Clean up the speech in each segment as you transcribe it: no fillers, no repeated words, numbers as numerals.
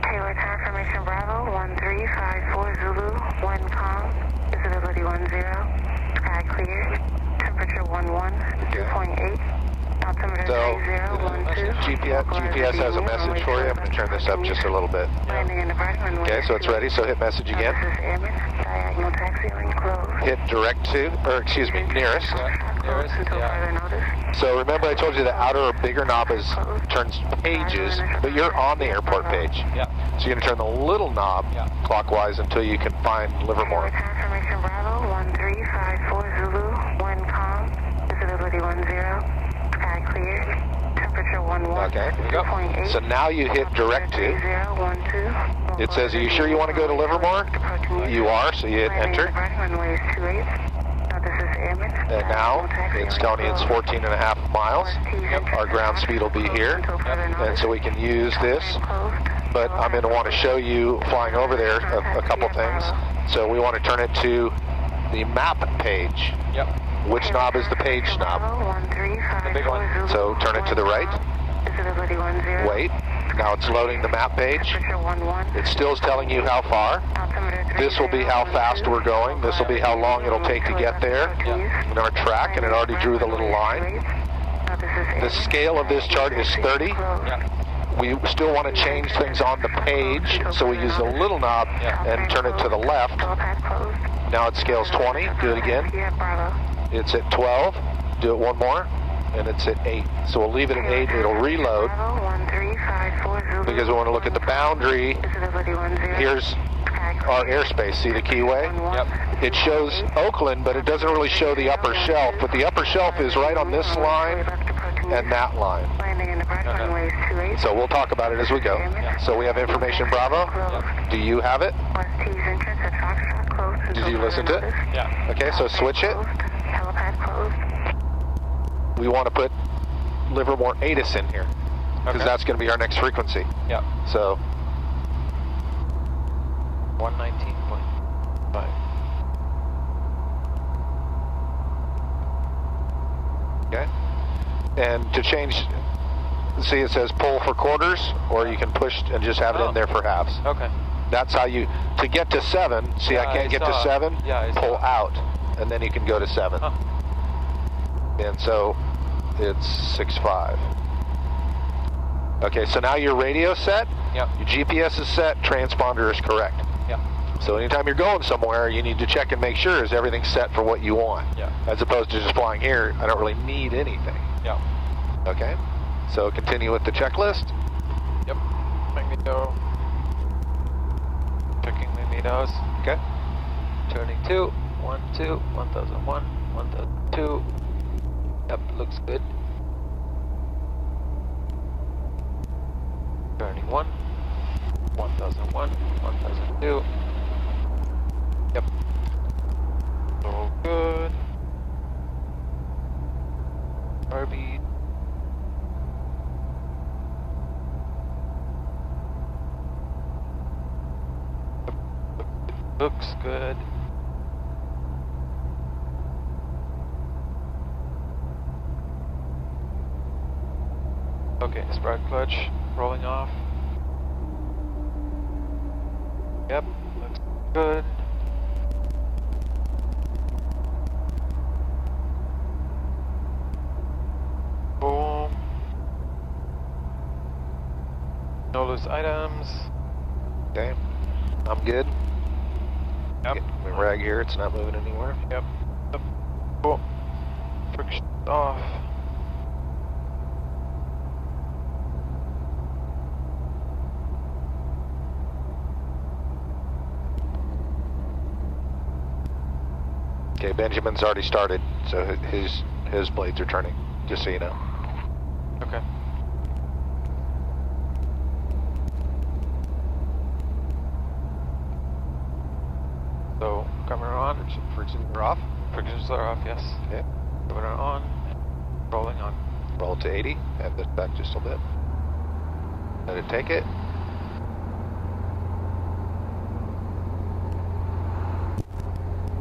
Hayward, confirmation Bravo, 1354 Zulu, wind calm, visibility 10, sky clear, temperature 11, 2.8, altimeter 3012. GPS has a message for you. I'm going to turn this up just a little bit. Landing in the right runway. Okay, so it's ready, so hit message again. This is Airman, diagonal taxi lane closed. Hit direct to, or excuse me, nearest. Nearest, until further notice. So remember I told you the outer or bigger knob turns pages, but you're on the airport page. Yeah. So you're going to turn the little knob clockwise until you can find Livermore. Confirmation Bravo, 1354 Zulu, wind calm, visibility 10, sky clear, temperature 11, Okay. 2.8. So now you hit direct to. It says, are you sure you want to go to Livermore? You are, so you hit enter. And now it's telling you it's 14 and a half miles. Our ground speed will be here. And so we can use this. But I'm going to want to show you flying over there a couple things. So we want to turn it to the map page. Yep. Which knob is the page knob? The big one. So turn it to the right. Wait. Now it's loading the map page. It still is telling you how far. This will be how fast we're going. This will be how long it'll take to get there. In our track, and it already drew the little line. The scale of this chart is 30. We still want to change things on the page, so we use the little knob and turn it to the left. Now it scales 20. Do it again. It's at 12. Do it one more. And it's at 8. So we'll leave it at 8. It'll reload because we want to look at the boundary. Here's our airspace. See the keyway? Yep. It shows Oakland, but it doesn't really show the upper shelf. But the upper shelf is right on this line and that line. So we'll talk about it as we go. So we have information Bravo. Do you have it? Did you listen to it? Yeah. Okay, so switch it. We want to put Livermore ATIS in here because that's going to be our next frequency. Yeah. So 119.5. Okay. And to change, see it says pull for quarters, or you can push and just have it in there for halves. Okay. That's how you, to get to 7, see I can't get to 7, pull out, and then you can go to 7. Huh. And so it's 6.5. Okay, so now your radio set, Yep. your GPS is set, transponder is correct. Yeah. So anytime you're going somewhere, you need to check and make sure is everything set for what you want. Yeah. As opposed to just flying here, I don't really need anything. Yeah. Okay, so continue with the checklist. Yep. Magneto. Checking magnetos. Okay. Turning 2. 1, 2, 1001, 1002. Yep, looks good. Turning 1. 1001, 1002. Yep. So good. RB. Looks good. Okay, spark clutch rolling off. Yep, looks good. Boom. No loose items. Okay, I'm good. Yep. Get my rag here, it's not moving anywhere. Yep. Yep. Boom. Friction off. Okay, Benjamin's already started, so his blades are turning, just so you know. Okay. So, camera on. Frictions are off. Frictions are off, yes. Okay. Camera on. Rolling on. Roll it to 80. Add this back just a bit. Let it take it.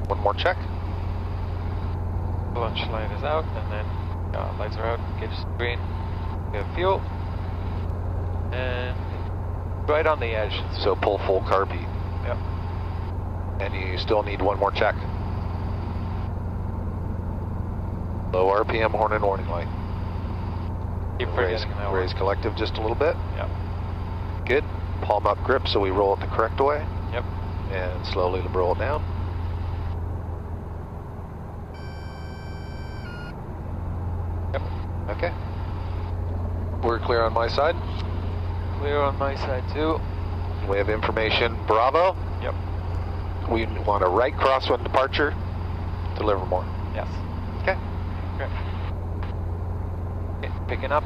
One more check. Launch line is out, and then lights are out. Gauge is green. We have fuel. And Right on the edge. So pull full carb heat. Yep. And you still need one more check. Low RPM horn and warning light. Keep Raise, forgetting that raise one. collective just a little bit. Yep. Good. Palm up grip so we roll it the correct way. Yep. And slowly roll it down. Yep. Okay. We're clear on my side. Clear on my side too. We have information. Bravo. Yep. We want a right crosswind departure to Livermore. Yes. Okay. Okay. Okay, picking up.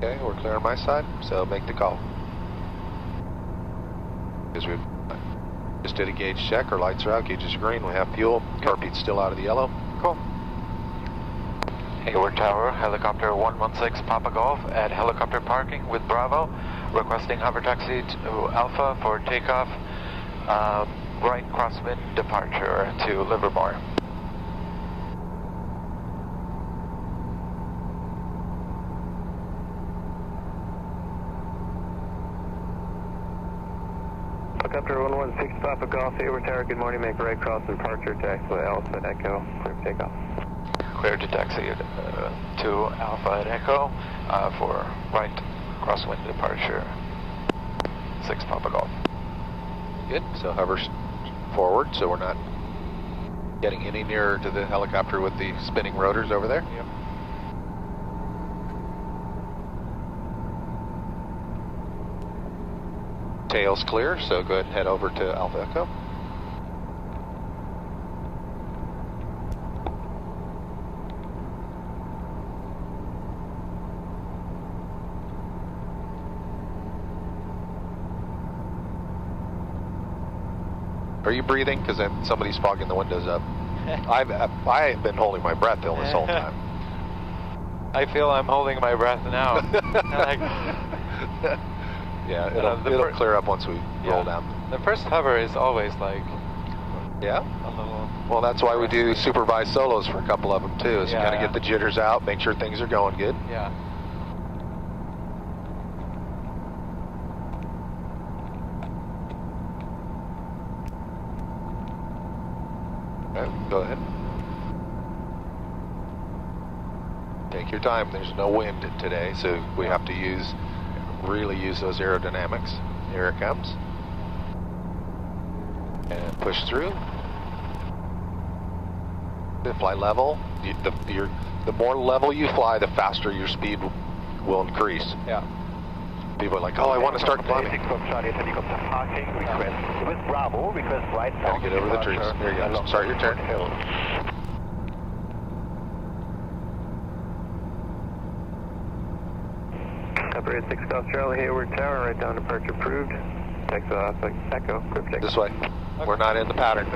Okay, we're clear on my side, so make the call. Because we just did a gauge check, our lights are out, gauges are green, we have fuel, carb heat's still out of the yellow. Cool. Hayward Tower, helicopter 116 Papa Golf at helicopter parking with Bravo, requesting hover taxi to Alpha for takeoff, right crosswind departure to Livermore. Helicopter 116 Papa Golf, Hayward Tower, good morning, make a right cross and departure to Alpha at Echo, clear for takeoff. Clear to taxi to Alpha at Echo for right crosswind departure 6 Papa Golf. Good, so hover forward so we're not getting any nearer to the helicopter with the spinning rotors over there. Yep. Tail's clear, so go ahead and head over to Alpha Echo. Are you breathing? Because then somebody's fogging the windows up. I have been holding my breath this whole time. I feel I'm holding my breath now. Yeah, it'll clear up once we roll down. The first hover is always like Yeah. a little. Well, that's why we do supervised solos for a couple of them too, is to kind of get the jitters out, make sure things are going good. Yeah. Okay, go ahead. Take your time. There's no wind today, so we have to really use those aerodynamics. Here it comes. And push through. Fly level. The more level you fly, the faster your speed will increase. Yeah. People are like, oh, I want to start climbing. Helicopter parking request with Bravo, request right. Gotta get over the trees. There you go. Start your turn. Operator 6 Golf Charlie, Hayward Tower, right down departure approved. Taxi Alpha Echo, clear for takeoff. This way. We're not in the pattern.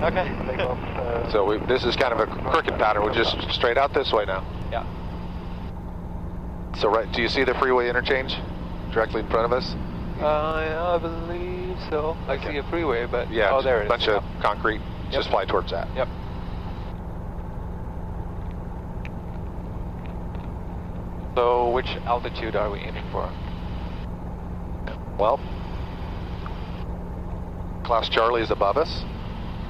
Okay. So this is kind of a crooked pattern. We're just straight out this way now. Yeah. So do you see the freeway interchange directly in front of us? I believe so. I see a freeway, but Yeah, oh, there it is. bunch of concrete. Just fly towards that. Yep. So which altitude are we aiming for? Well, Class Charlie is above us.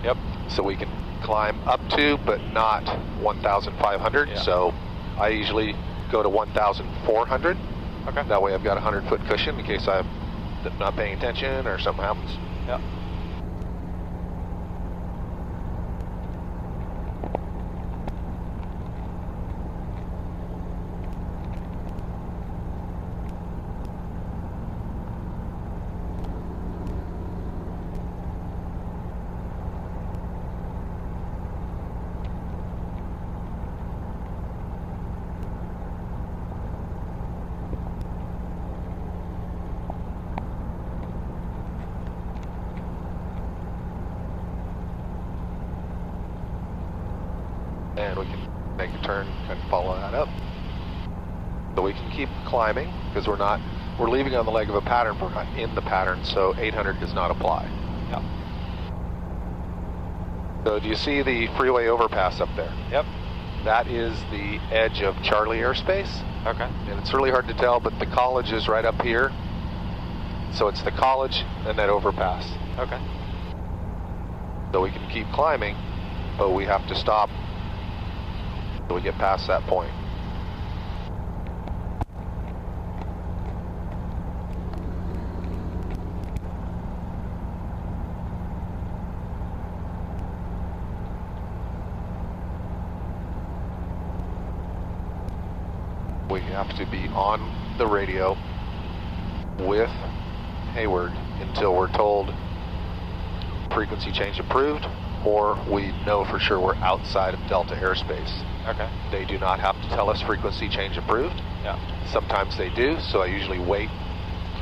Yep. So we can climb up to, but not 1,500. Yeah. So I usually go to 1,400. Okay. That way I've got a 100-foot cushion in case I'm not paying attention or something happens. Yep. And we can make a turn, kind of follow that up. So we can keep climbing, because we're leaving on the leg of a pattern, but we're not in the pattern, so 800 does not apply. Yep. So do you see the freeway overpass up there? Yep. That is the edge of Charlie airspace. Okay. And it's really hard to tell, but the college is right up here. So it's the college and that overpass. Okay. So we can keep climbing, but we have to stop until we get past that point. We have to be on the radio with Hayward until we're told frequency change approved, or we know for sure we're outside of Delta airspace. Okay. They do not have to tell us frequency change approved. Yeah. Sometimes they do, so I usually wait.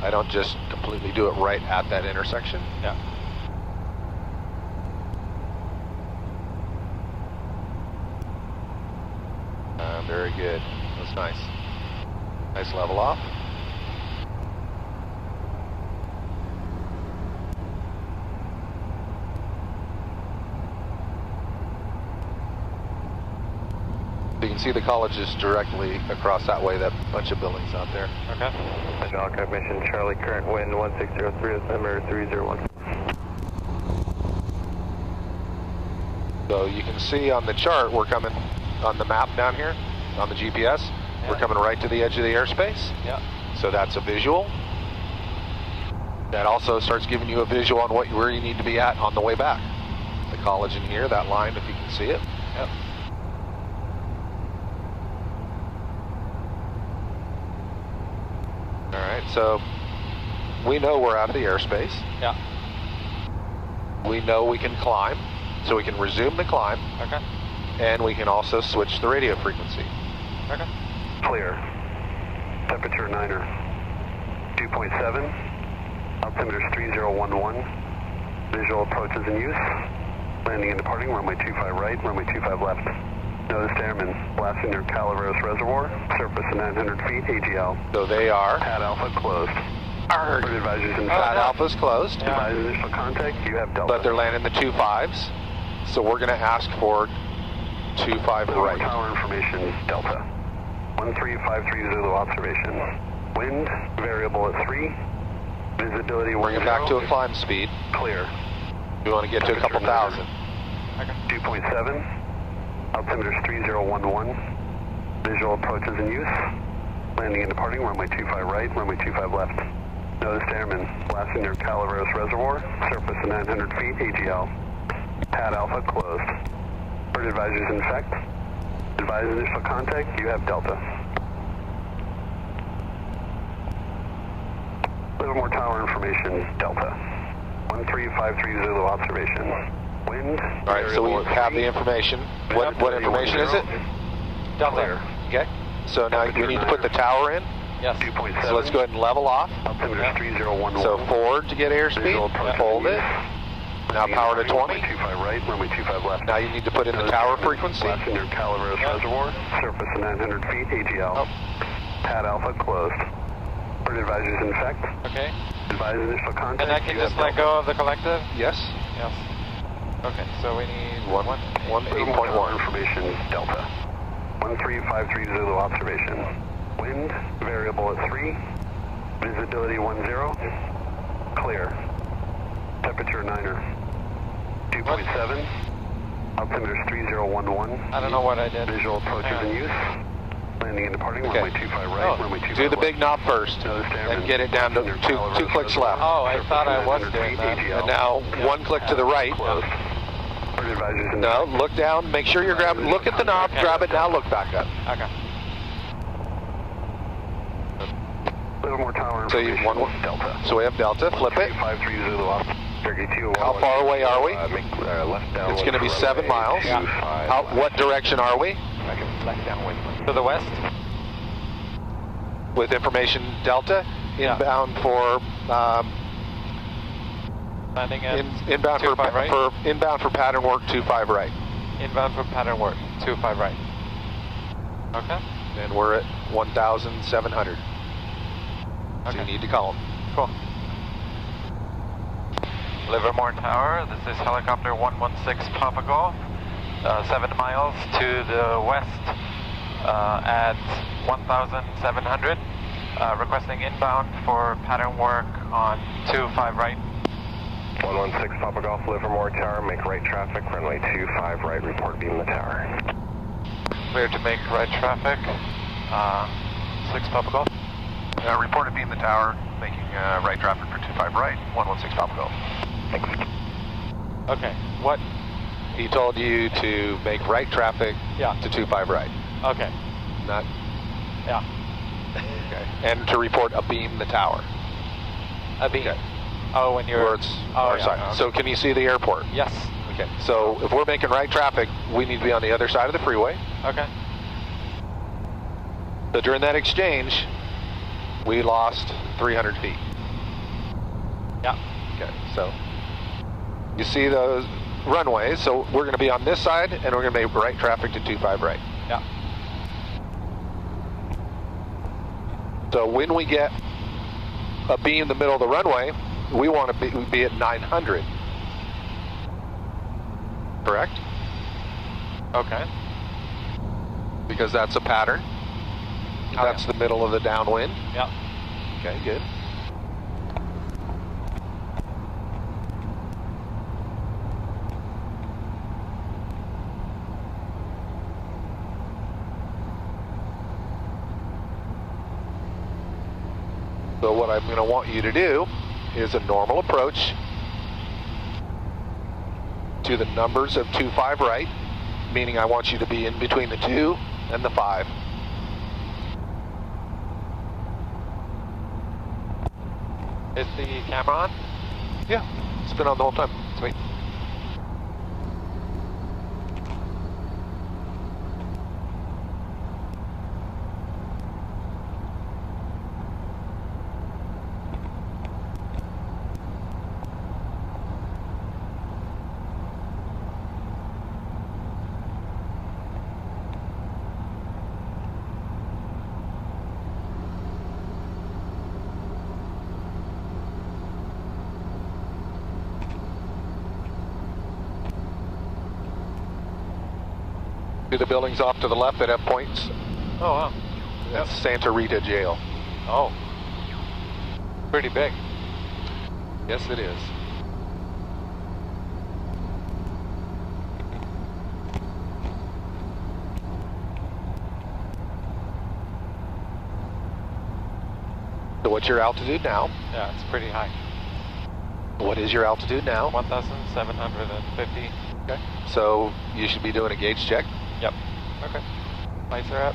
I don't just completely do it right at that intersection. Yeah. Very good. That's nice. Nice level off. You can see the college is directly across that way, that bunch of buildings out there. Okay. Alcott mission, Charlie, current wind 1603, number 301. So you can see on the chart, we're coming on the map down here, on the GPS, we're coming right to the edge of the airspace. Yeah. So that's a visual. That also starts giving you a visual on where you need to be at on the way back. The college in here, that line, if you can see it. Yep. All right, so we know we're out of the airspace. Yeah. We know we can climb, so we can resume the climb. Okay. And we can also switch the radio frequency. Okay. Clear. Temperature 9er. 2.7. Altimeter is 3011. Visual approaches in use. Landing and departing, runway 25 right, runway 25 left. Noticed airmen blasting near Calaveras Reservoir. Surface at 900 feet, AGL. So they are. Pad Alpha closed. Arg. Bird advisors in Pad fact. Alpha's closed. Yeah. Advise initial contact, you have Delta. But they're landing the 2.5s. So we're going to ask for 2.5 right. Tower information, Delta. 1353 Zulu observation. Wind, variable at 3. Visibility 10. Bring it back to a climb speed. Clear. We want to get to a couple thousand. Okay. 2.7. Altimeter is 3011. Visual approaches in use. Landing and departing, runway 25 right, runway 25 left. Noticed airmen blasting near Calaveras Reservoir. Surface at 900 feet, AGL. Pad Alpha closed. Bird advisors in effect. Advise initial contact, you have Delta. Livermore Tower information, Delta. 1353 Zulu observation. Wind. All right, so we have the information. What information is it? Delta. Okay. So now we need to put the tower in. Yes. 2.7. So let's go ahead and level off. Altimeter is 3011. So forward to get airspeed. Hold it. Now power to 20. 25 right, runway 25 left. Now you need to put in the tower frequency. Blasting near Calaveras Reservoir. Surface at 900 feet, AGL. Oh. Pad Alpha closed. Bird advisors in effect. Okay. Advise initial contact. And I can you just have let Delta. go of the collective? Yes. Yes. Okay, so we need 8.1. Information, Delta. 1353 Zulu observation. Wind, variable at 3. Visibility 10. Clear. Temperature 9er. 2.7. Altimeter is 3011. I don't know what I did. Visual approaches in use. Landing and departing, Okay. runway 25 right, runway 25 Do the left. big knob first, Noticed airmen and get it down to blasting near two Calaveras clicks Reservoir. left. Oh, I Surface thought I at was 900 doing feet, that. AGL. And now one click to the right. Closed. Bird advisors in No, look down. Make sure you're grabbing. Look at the knob. Grab it now. Look back up. Okay. Livermore Tower So you information, one. Delta. So we have Delta. Flip it. 53 Zulu off. Turkey 2. How far away are we? Left down. It's going to be 7 miles. What direction are we? Left downwind. To the west? With information Delta. Yeah. Inbound for Landing at inbound for 25 right? inbound for pattern work 25 right. inbound for pattern work, 25 right. Okay. And we're at 1,700. So you need to call them. Cool. Livermore Tower, this is helicopter 116 Papa Golf, 7 miles to the west at 1,700. Requesting inbound for pattern work on 25 right. 116 Papa Golf, Livermore Tower, make right traffic, runway 25 right, report beam the tower. Clear to make right traffic, 6 Papa Golf. Reported beam the tower, making right traffic for 25 right, 116 Papa Golf. Thanks. Okay, what? He told you to make right traffic to 25 right. Okay. Not. Yeah. Okay. And to report a beam the tower. A beam. Okay. Oh, when you're. Words our side. Okay. So can you see the airport? Yes. Okay. So if we're making right traffic, we need to be on the other side of the freeway. Okay. So during that exchange, we lost 300 feet. Yeah. Okay. So you see those runways. So we're going to be on this side, and we're going to make right traffic to 25 right. Yeah. So when we get a beam in the middle of the runway, we want to be at 900. Correct? Okay. Because that's a pattern. Oh, That's the middle of the downwind. Yeah. Okay, good. So what I'm going to want you to do is a normal approach to the numbers of 25 right, meaning I want you to be in between the 2 and the 5. Is the camera on? Yeah, it's been on the whole time. Sweet. Do the buildings off to the left that have points? Oh, wow. That's Santa Rita Jail. Oh. Pretty big. Yes, it is. So what's your altitude now? Yeah, it's pretty high. What is your altitude now? 1,750. Okay. So you should be doing a gauge check. Yep. Okay. Lights are up.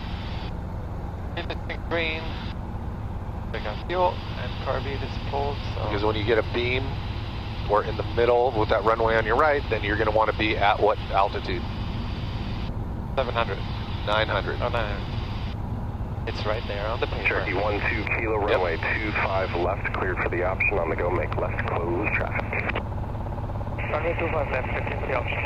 Anything green. We got fuel and carbide is pulled. So. Because when you get a beam or in the middle with that runway on your right, then you're going to want to be at what altitude? 700. 900. Oh, 900. It's right there on the paper. Cherokee 12 Kilo, runway 25 left, cleared for the option. On the go, make left close traffic. Runway 25 left, 15 for the option.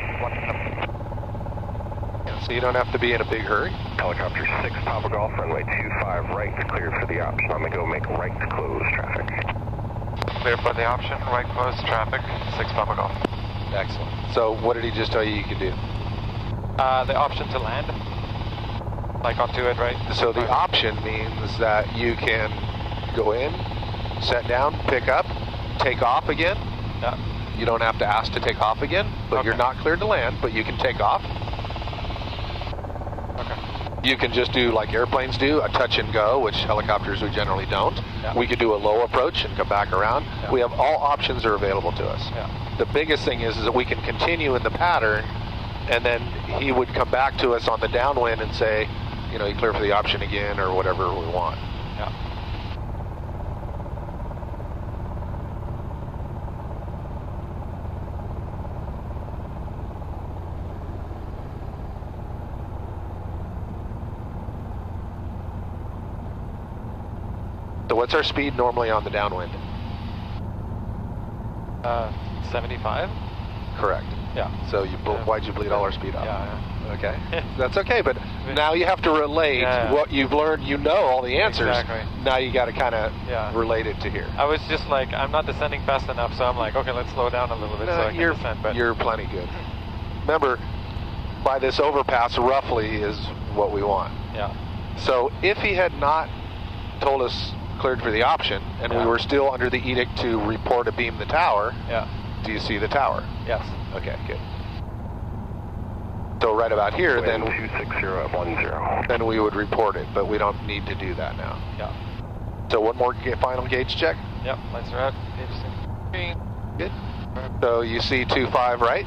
Yeah, so you don't have to be in a big hurry. Helicopter 6 Papa Golf, runway 25 right, cleared for the option. On the go, make right close traffic. Clear for the option, right close traffic, 6 Papa Golf. Excellent. So what did he just tell you you could do? The option to land. Like onto it, right? So the option means that you can go in, set down, pick up, take off again. Yeah. You don't have to ask to take off again, but you're not cleared to land, but you can take off. Okay. You can just do like airplanes do, a touch and go, which helicopters we generally don't. Yeah. We could do a low approach and come back around. Yeah. We have all options are available to us. Yeah. The biggest thing is that we can continue in the pattern, and then he would come back to us on the downwind and say, you know, you clear for the option again or whatever we want. Yeah. So what's our speed normally on the downwind? 75? Correct. Yeah. So why'd you bleed all our speed off? Yeah. Okay. That's okay, but now you have to relate what you've learned. You know all the answers. Exactly. Now you got to kind of relate it to here. I was just like, I'm not descending fast enough, so I'm like, okay, let's slow down a little bit so I can descend. But you're plenty good. Remember, by this overpass, roughly is what we want. Yeah. So if he had not told us cleared for the option, and we were still under the edict to report a beam the tower, do you see the tower? Yes. Okay, good. So right about here, then 260 at 10. Then we would report it, but we don't need to do that now. Yeah. So one more final gauge check. Yep. Lights are out. Gauge good. So you see 25 right?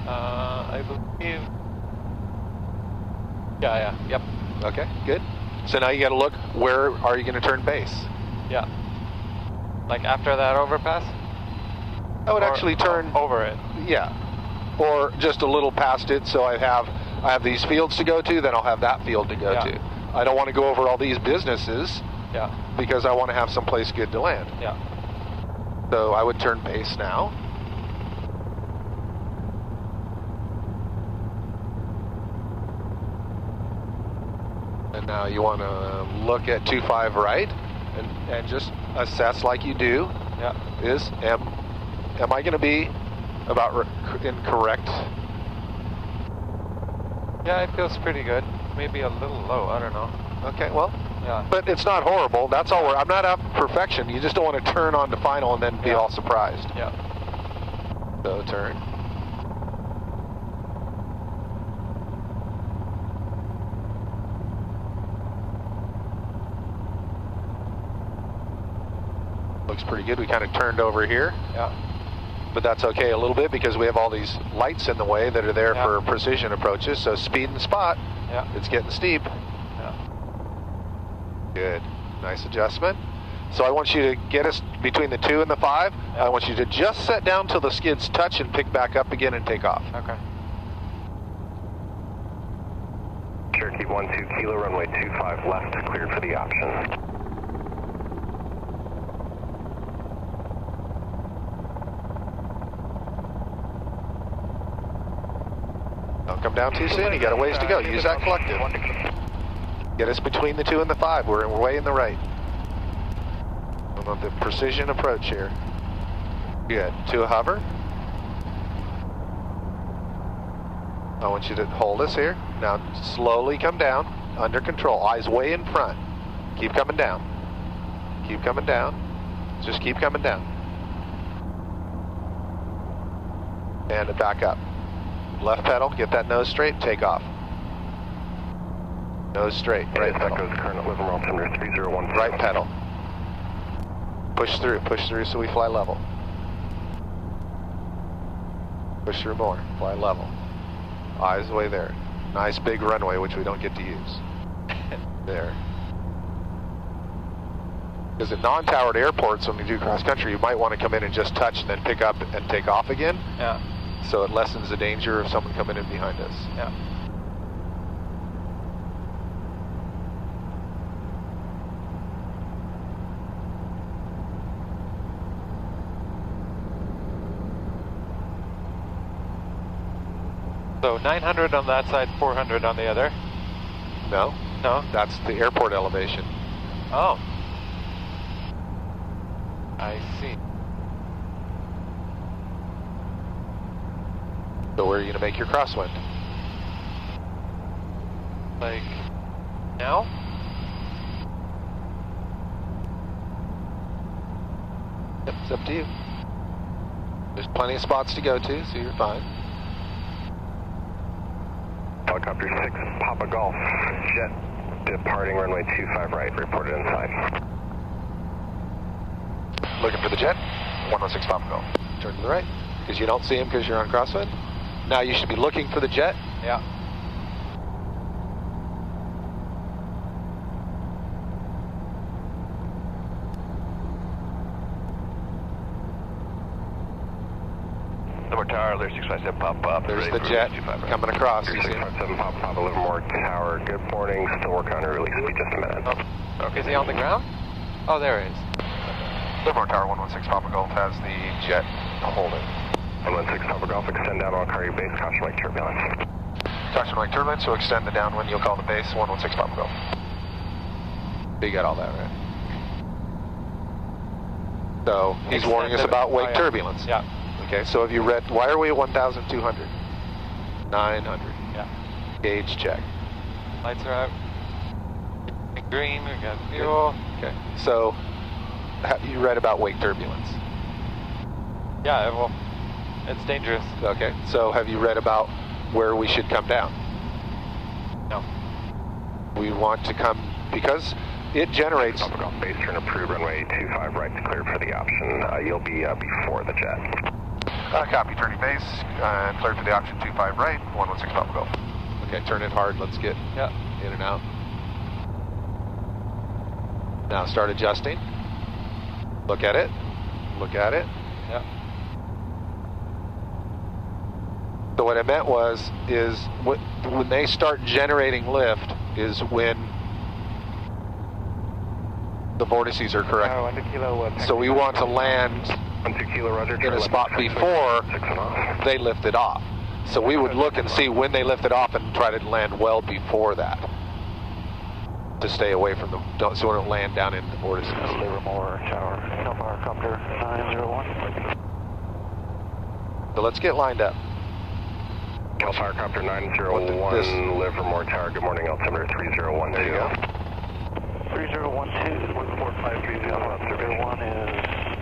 I believe. Yeah. Yep. Okay. Good. So now you got to look. Where are you going to turn base? Yeah. Like after that overpass? I would actually turn over it. Yeah. Or just a little past it, so I have these fields to go to, then I'll have that field to go to. I don't want to go over all these businesses because I want to have someplace good to land. Yeah. So I would turn base now. And now you want to look at 25 right and just assess like you do. Yeah. Am I going to be about incorrect? Yeah, it feels pretty good. Maybe a little low, I don't know. Okay, well, but it's not horrible. That's all I'm not out for perfection. You just don't want to turn on to final and then be all surprised. Yeah. So turn. Looks pretty good. We kind of turned over here. Yeah. But that's okay a little bit because we have all these lights in the way that are there for precision approaches. So speed and spot. Yeah. It's getting steep. Yeah. Good. Nice adjustment. So I want you to get us between the 2 and the 5. Yeah. I want you to just set down till the skids touch and pick back up again and take off. Okay. Cherokee 12 Kilo, runway 25 left, cleared for the option. Don't come down too soon. You got a ways to go. Use that collective. Get us between the 2 and the 5. We're way in the right. On the precision approach here. Good. To a hover. I want you to hold us here. Now slowly come down. Under control. Eyes way in front. Keep coming down. Keep coming down. Just keep coming down. And back up. Left pedal, get that nose straight, take off. Nose straight, right pedal. Echoes current at Livermore, altimeter 3012. Right pedal. Push through so we fly level. Push through more, fly level. Eyes way there. Nice big runway, which we don't get to use. There. Because at non-towered airports, when we do cross country, you might want to come in and just touch and then pick up and take off again. Yeah. So it lessens the danger of someone coming in behind us. Yeah. So 900 on that side, 400 on the other? No. No? That's the airport elevation. Oh. I see. So where are you going to make your crosswind? Like, now? Yep, it's up to you. There's plenty of spots to go to, so you're fine. Helicopter 6, Papa Golf, jet departing runway 25 right, reported inside. Looking for the jet, 116 Papa Golf. Turn to the right, because you don't see him because you're on crosswind. Now you should be looking for the jet. Yeah. Livermore Tower, there's 657 Papa. There's the jet coming across. You see him? 657 Papa, Livermore Tower. Good morning. Still working on a release. Be just a minute. Oh. Okay. Is he on the ground? Oh, there he is. Livermore Tower 116 Papa Golf has the jet holding. 116 Papa Golf, extend down all carrier base, caution wake turbulence. Caution wake turbulence, so extend the downwind, you'll call the base, 116 Papa Golf. You got all that, right? So, he's warning us about wake turbulence. Yeah. Okay, so have you read, why are we at 1,200? 900. Yeah. Gauge check. Lights are out. Green, we got fuel. Okay, so have you read about wake turbulence? Yeah, well, it's dangerous. Okay, so have you read about where we should come down? No. We want to come, because it generates... Papa Golf base turn approved, runway 25 right to clear for the option. You'll be before the jet. Copy, turning base, and clear for the option 25 right, 116 Papa Golf. Okay, turn it hard, let's get in and out. Now start adjusting. Look at it. Look at it. Yeah. So what I meant was, is when they start generating lift is when the vortices are correct. So we want to land 12 kilo, Roger, in a spot before they lift it off. So we would look and see when they lift it off and try to land well before that, to stay away from the, so we don't land down in the vortices. Livermore Tower, helicopter 901. So let's get lined up. Helicopter 901, Livermore Tower, good morning, altimeter 3012. There you go. 3012, 14530, altimeter 1 is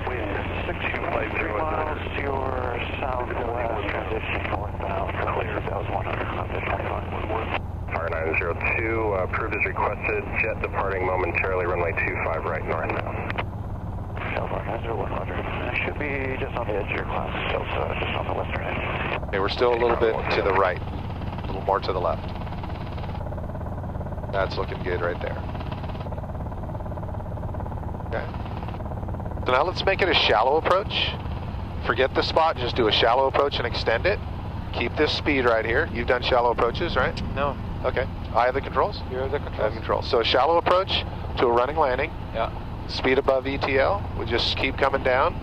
wind 653 miles to your southwest, transition northbound, clear 1,100, contact 25. Fire 902, approved as requested, jet departing momentarily, runway 25 right northbound. Delta 901, Roger. Should be just on the edge of your class, Delta, just on the western edge. Okay, we're still a little bit to the right, a little more to the left. That's looking good right there. Okay. So now let's make it a shallow approach. Forget the spot, just do a shallow approach and extend it. Keep this speed right here. You've done shallow approaches, right? No. Okay. I have the controls? You have the I have controls. controls. So a shallow approach to a running landing. Yeah. Speed above ETL. We just keep coming down,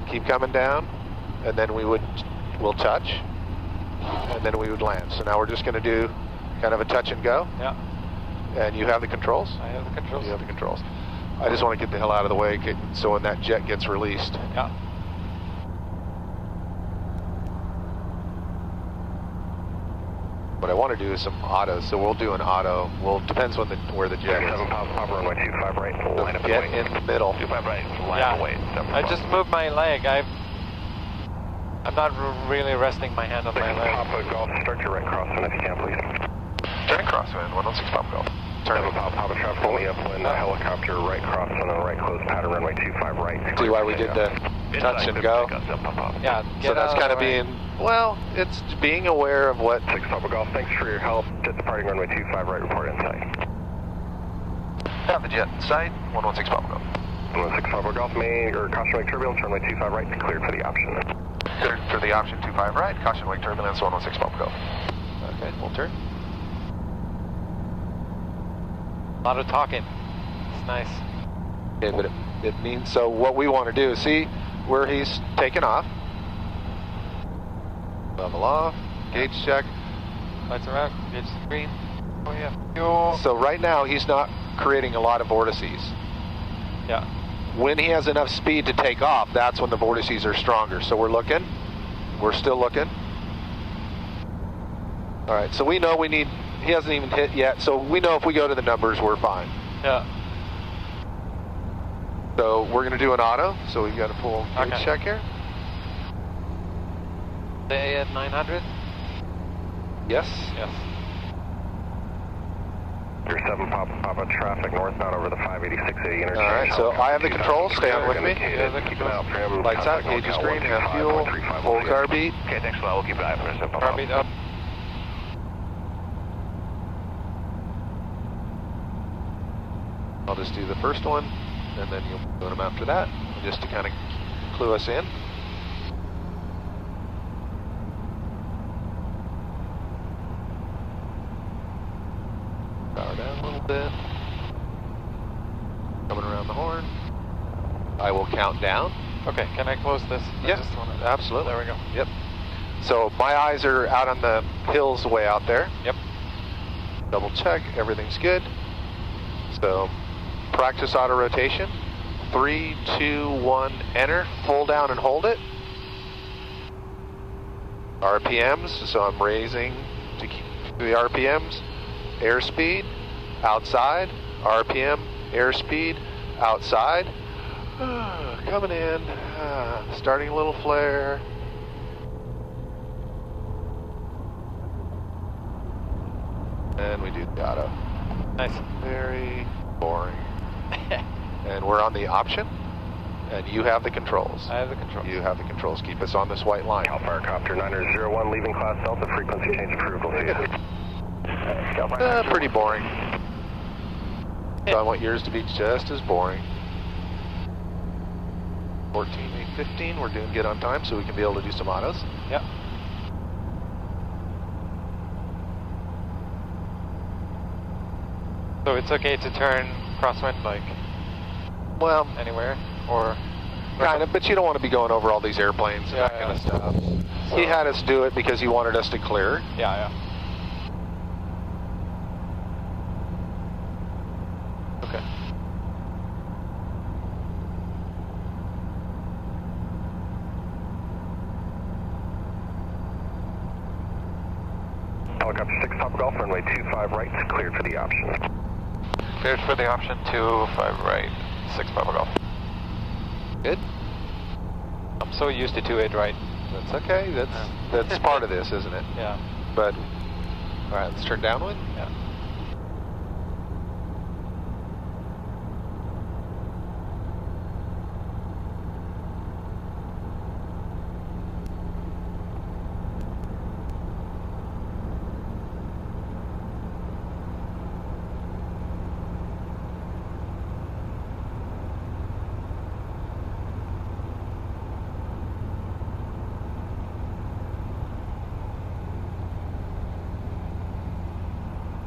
and then we'll touch, and then we would land. So now we're just going to do kind of a touch and go. Yeah. And you have the controls? I have the controls. You have the controls. I just want to get the hell out of the way so when that jet gets released. Yeah. What I want to do is some autos, so we'll do an auto. Well, depends on where the jet is. 7 Papa, runway 25 right, So line up and get wait. in the middle. 25 right, line Yeah. up and wait. I just moved my leg. I'm not really resting my hand on my leg. Papa Golf, start your right crosswind if you can, please. Turning crosswind, 116 Papa Golf. Turn 7 Papa, traffic only upwind, helicopter right crosswind on the right close pattern, runway 25 right. See why we did the touch and go? Yeah. So that's kind of being, well, it's being aware of what... 6 Papa Golf, thanks for your help. Jet departing runway 25 right, report in sight. Have the jet in sight, 116 Papa Golf. 116 Papa Golf, caution wake turbulence, runway 25 right, cleared for the option. Cleared for the option 25 right, caution wake turbulence, 116 Papa Golf. Okay, we'll turn. A lot of talking. It's nice. Okay, but it means, so what we want to do is see where he's taken off. Level off, gauge check. Lights are out, gauge is green. Oh yeah, fuel. So right now he's not creating a lot of vortices. Yeah. When he has enough speed to take off, that's when the vortices are stronger. So we're looking, we're still looking. All right, so we know we need, he hasn't even hit yet, so we know if we go to the numbers, we're fine. Yeah. So we're gonna do an auto, so we've got to pull gauge check here. Stay at 900? Yes? Yes. Your 7 Papa traffic northbound over the 58680 interchange. All right, so I have the controls, stay on with me. Keep an eye out for him. Lights out, gauge is green, have fuel, full car beat. Okay, thanks a lot. We'll keep an eye out for 7 Papa. Car beat up. I'll just do the first one, and then you'll do them after that, just to kind of clue us in. Power down a little bit. Coming around the horn. I will count down Okay, can I close this? Yeah, absolutely. There we go. Yep. So my eyes are out on the hills way out there. Yep. Double check, everything's good. So practice auto rotation. 3, 2, 1, enter. Full down and hold it. RPMs, so I'm raising to keep the RPMs. Airspeed, outside. RPM, airspeed, outside. Coming in, starting a little flare. And we do the auto. Nice. Very boring. And we're on the option, and you have the controls. I have the controls. You have the controls. Keep us on this white line. Alpha Aircopter 901 leaving class Delta, frequency change approved. We'll see you. Pretty boring. So I want yours to be just as boring. 14:15, we're doing good on time, so we can be able to do some autos. Yep. So it's okay to turn crosswind like Well, anywhere, or kind of, but you don't want to be going over all these airplanes and that kind of stuff. So, He had us do it because he wanted us to clear. Yeah. Okay. Helicopter 6 Top Golf, runway 25 right, cleared for the option. Cleared for the option 25 right, 6 Papa Golf. Good. I'm so used to 28 right. That's okay. That's part of this, isn't it? Yeah. But, all right, let's turn downwind. Yeah.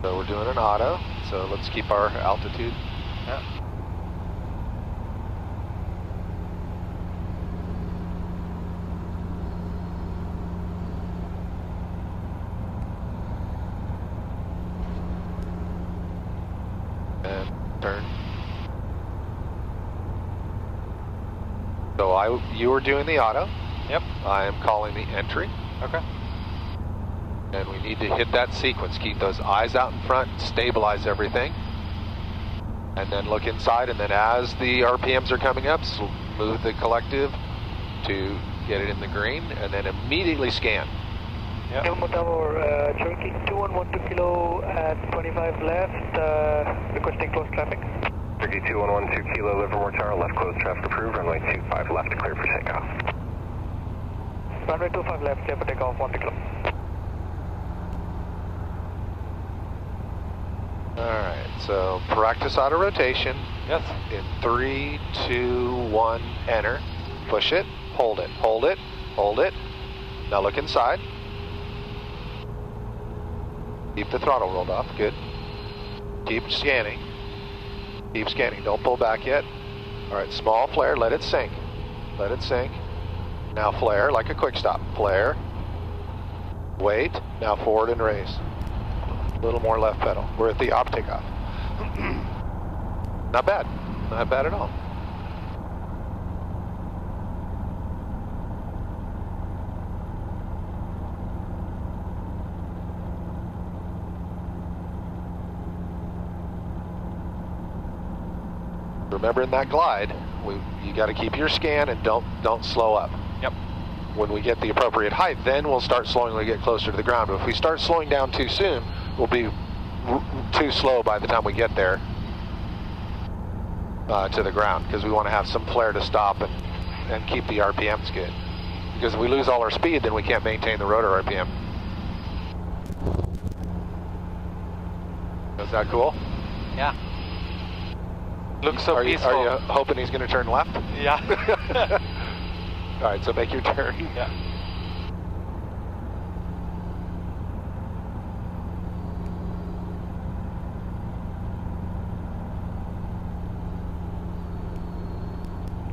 So we're doing an auto, so let's keep our altitude. Yeah. And turn. So you were doing the auto. Yep. I am calling the entry. Okay. And we need to hit that sequence. Keep those eyes out in front, stabilize everything. And then look inside, and then as the RPMs are coming up, move the collective to get it in the green, and then immediately scan. Yep. Livermore Tower, Cherokee 2112 kilo at 25 left, requesting close traffic. Cherokee 2112 kilo, Livermore Tower, left closed traffic approved, runway 25 left, clear for takeoff. Runway 25 left, clear for takeoff, 1 kilo. Alright, so practice auto rotation. Yes. In 3, 2, 1, enter. Push it, hold it, hold it, hold it. Now look inside. Keep the throttle rolled off, good. Keep scanning. Keep scanning, don't pull back yet. Alright, small flare, let it sink. Let it sink. Now flare, like a quick stop. Flare. Wait, now forward and raise. A little more left pedal. We're at the op takeoff. Not bad. Not bad at all. Remember, in that glide, you got to keep your scan and don't slow up. Yep. When we get the appropriate height, then we'll start slowing when we get closer to the ground. But if we start slowing down too soon, we'll be too slow by the time we get there to the ground, because we want to have some flare to stop and keep the RPMs good. Because if we lose all our speed, then we can't maintain the rotor RPM. Is that cool? Yeah. Looks so peaceful. Are you hoping he's going to turn left? Yeah. All right, so make your turn. Yeah.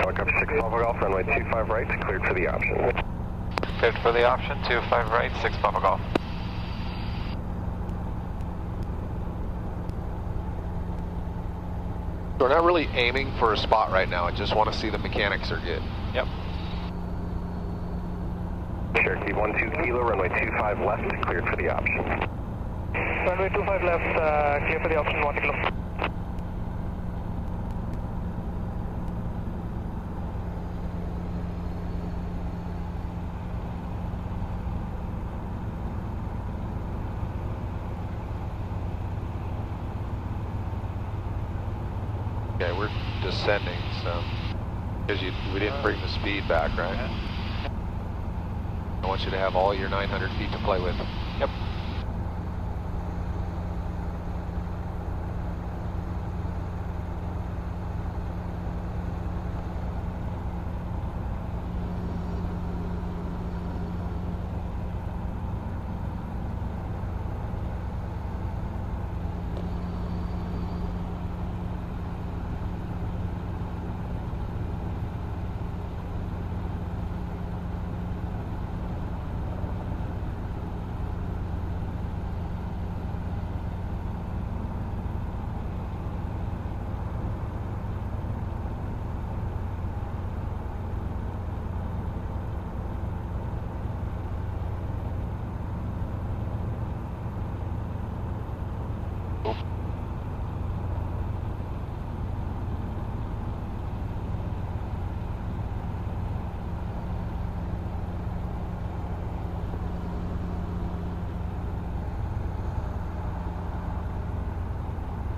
Helicopter 6 Papa Golf, runway 25 right, cleared for the option. Cleared for the option, 25 right, 6 Papa Golf. We're not really aiming for a spot right now. I just want to see the mechanics are good. Yep. Cherokee 12 Kilo, runway 25 left, cleared for the option. Runway 25 left, clear for the option 1 kilo. Okay, we're descending, so because we didn't bring the speed back, right? I want you to have all your 900 feet to play with. Yep.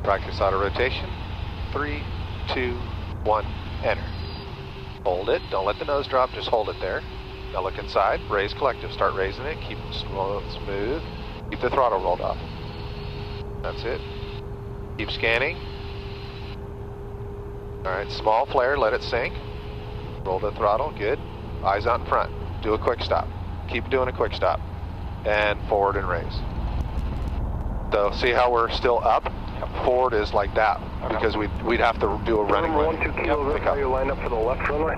Practice auto rotation. 3, 2, 1, enter. Hold it. Don't let the nose drop. Just hold it there. Now look inside. Raise collective. Start raising it. Keep it smooth. Keep the throttle rolled off. That's it. Keep scanning. All right. Small flare. Let it sink. Roll the throttle. Good. Eyes out in front. Do a quick stop. Keep doing a quick stop. And forward and raise. So see how we're still up? Forward is like that, because we'd have to do a running Number way. 12 Kilo, Yep, are you lined up for the left runway?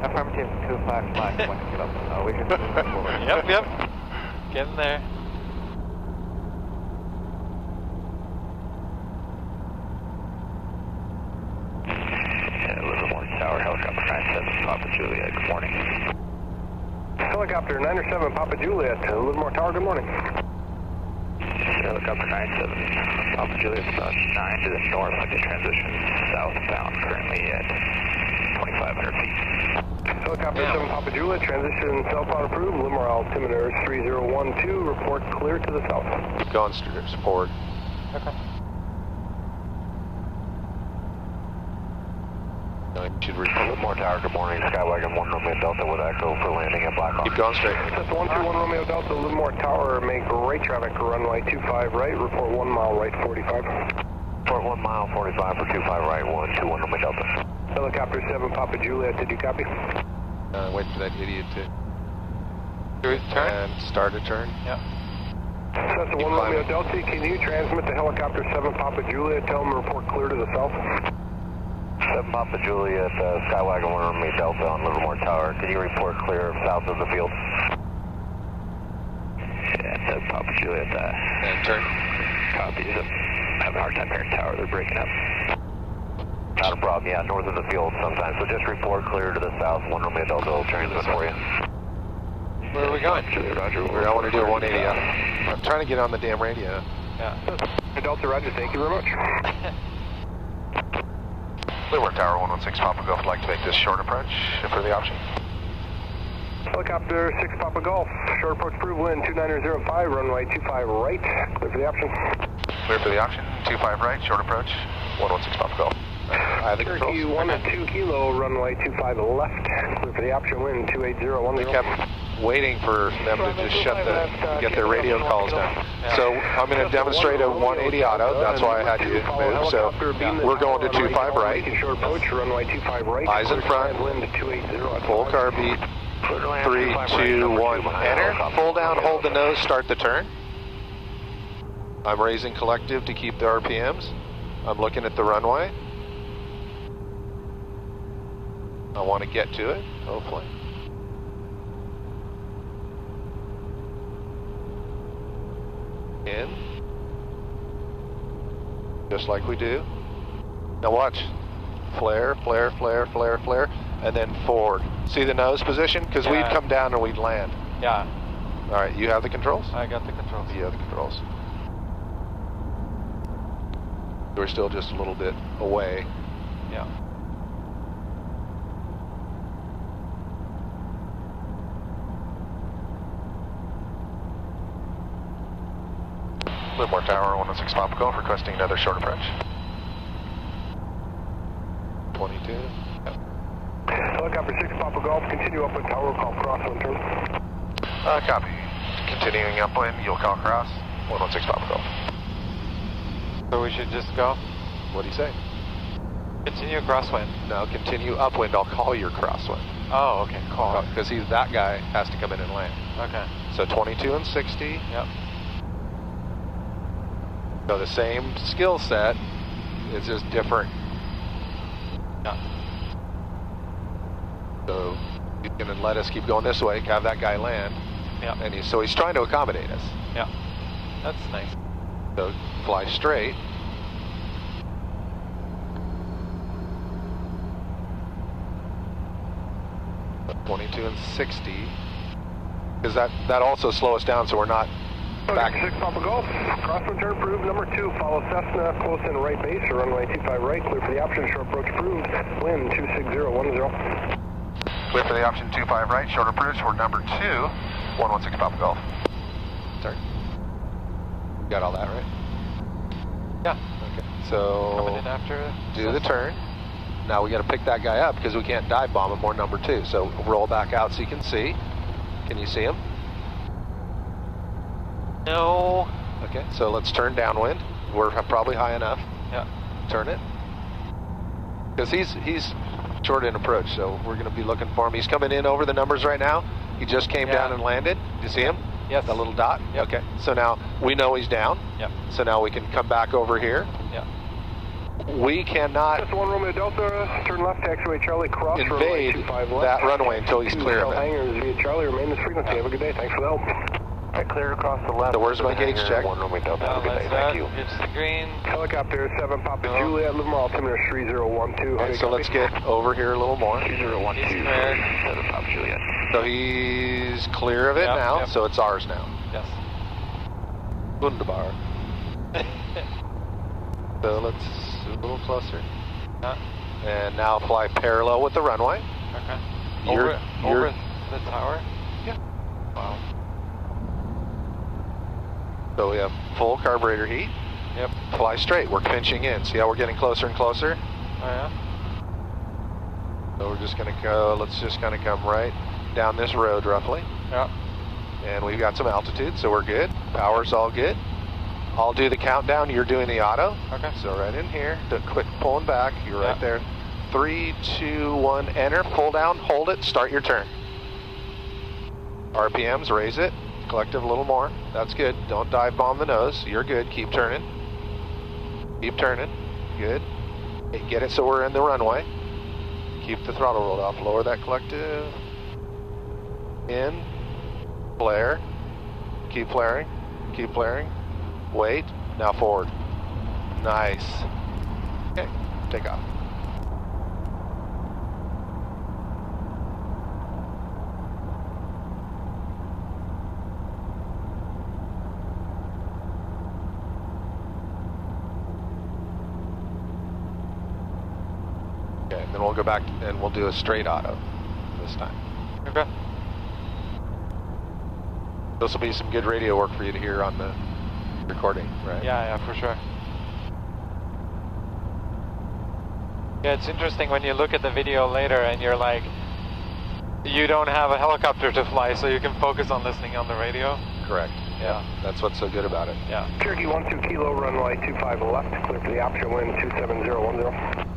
Affirmative 255, 1 kilo. We can move forward. Yep. Getting there. Livermore Tower, helicopter 97, Papa Juliet, good morning. Helicopter 907, Papa Juliet, Livermore Tower, good morning. Helicopter 97, Papa Juliet, 9 to the north, like a transition southbound, currently at 2,500 feet. Helicopter 7, Papa Juliet, transition southbound approved, Livermore altimeter 3012, report clear to the south. Keep going forward. Okay. You should report. Livermore Tower, good morning. Skywagon 1 Romeo Delta with Echo for landing at Blackhawk. Keep going straight. That's 121 Romeo Delta, Livermore Tower, make right traffic, runway 25 right, report 1 mile right, 45. Report 1 mile, 45 for 25 right, 121 Romeo Delta. Helicopter 7, Papa Juliet, did you copy? Wait for that idiot to Do we turn? and start a turn. Yep. That's the 1 Romeo Delta, can you transmit to Helicopter 7, Papa Juliet, tell them to report clear to the south? 7 Papa Juliet, Skywagon 1 Romeo Delta on Livermore Tower. Can you report clear south of the field? Yeah, 7 Papa Juliet, And turn. copies. I'm having a hard time hearing tower, they're breaking up. Not a problem, yeah, north of the field sometimes. So just report clear to the south, 1 Romeo Delta will transmit for you. Where are we going? Roger. I want to do a 180 out. I'm trying to get on the damn radio. Yeah. Delta, Roger, thank you very much. Livermore Tower 116 Papa Golf would like to make this short approach for the option. Helicopter 6 Papa Golf, short approach approved, wind 2905, runway 25 right, clear for the option. Clear for the option. 25 right, short approach. 116 Papa Golf. I have the controls. Cherokee 1 at 2 Kilo, runway 25 left, clear for the option, wind 28010. We kept waiting for them to just get their radio calls down. So I'm going to demonstrate a 180 auto. That's why I had you move. So we're going to 25 right. Short approach, runway 25 right. Eyes in front. Wind 280. Full car beat. 3, 2, 1, enter. Pull down, hold the nose, start the turn. I'm raising collective to keep the RPMs. I'm looking at the runway. I want to get to it, hopefully. In. Just like we do. Now watch. Flare, flare, flare, flare, flare, and then forward. See the nose position? Because Yeah. we'd come down and we'd land. Yeah, All right, you have the controls? I got the controls. You have the controls. We're still just a little bit away. Yeah. Livermore Tower, 116 Papa Golf, requesting another short approach. 22. Yep. Helicopter 6 Papa Golf, continue upwind tower, call crosswind turn. Copy. Continuing upwind, you'll call cross, 116 Papa Golf. So we should just go? What do you say? Continue crosswind. No, continue upwind, I'll call your crosswind. Oh, okay, cool. Because that guy has to come in and land. Okay. So 22 and 60. Yep. So the same skill set, it's just different. Yeah. So you can let us keep going this way, have that guy land. Yeah. And so he's trying to accommodate us. Yeah. That's nice. So fly straight. But 22 and 60. Because that also slow us down so we're not back. 6 Papa Golf, crosswind turn approved. Number 2, follow Cessna, close in right base, or runway 25 right, clear for the option, short approach approved. Wind 26010. Clear for the option 25 right, short approach for number 2, 116 Papa Golf. Sorry. Got all that right? Yeah. Okay. So Coming in after. do the turn. Now we got to pick that guy up because we can't dive bomb him or number 2. So roll back out so you can see. Can you see him? No. Okay, so let's turn downwind. We're probably high enough. Yeah. Turn it. Because he's short in approach, so we're going to be looking for him. He's coming in over the numbers right now. He just came down and landed. Do you see him? Yes. That little dot? Yep. Okay, so now we know he's down. Yep. So now we can come back over here. Yeah. We cannot Just 1 Romeo Delta, turn left, taxiway Charlie, cross runway invade 25 left. that runway until he's clear of it. Hangars via Charlie, remain this frequency. Have a good day. Thanks for the help. Right, clear across the left. So where's my gauge check? 1 Romeo Delta. Have a good day. That's Thank you. It's the green. Helicopter 7 Papa Juliet, Livermore, altimeter 3012. Okay, so let's get over here a little more. 3012. He's clear. 7 Papa Juliet. So he's clear of it Yep, now, yep. so it's ours now. Yes. Wunderbar. So let's a little closer. And now fly parallel with the runway. Okay. You're- Over the tower? Yeah. Wow. So we have full carburetor heat. Yep. Fly straight. We're pinching in. See how we're getting closer and closer? Oh yeah? So we're just going to go, let's just kind of come right down this road roughly. Yeah. And we've got some altitude, so we're good. Power's all good. I'll do the countdown. You're doing the auto. Okay. So right in here, quit pulling back. You're Yeah. right there. 3, 2, 1, enter. Pull down, hold it, start your turn. RPMs, raise it. Collective a little more. That's good. Don't dive bomb the nose. You're good. Keep turning. Keep turning. Good. Okay, get it so we're in the runway. Keep the throttle rolled off. Lower that collective. In. Flare. Keep flaring. Keep flaring. Wait. Now forward. Nice. Okay. Take off. Okay, then we'll go back and we'll do a straight auto this time. Okay. This will be some good radio work for you to hear on the recording, right? Yeah, for sure. Yeah, it's interesting when you look at the video later and you're like, you don't have a helicopter to fly, so you can focus on listening on the radio. Correct. Yeah. That's what's so good about it. Yeah. Cherokee 12 Kilo, runway 25 left, clear for the option, wind 27010.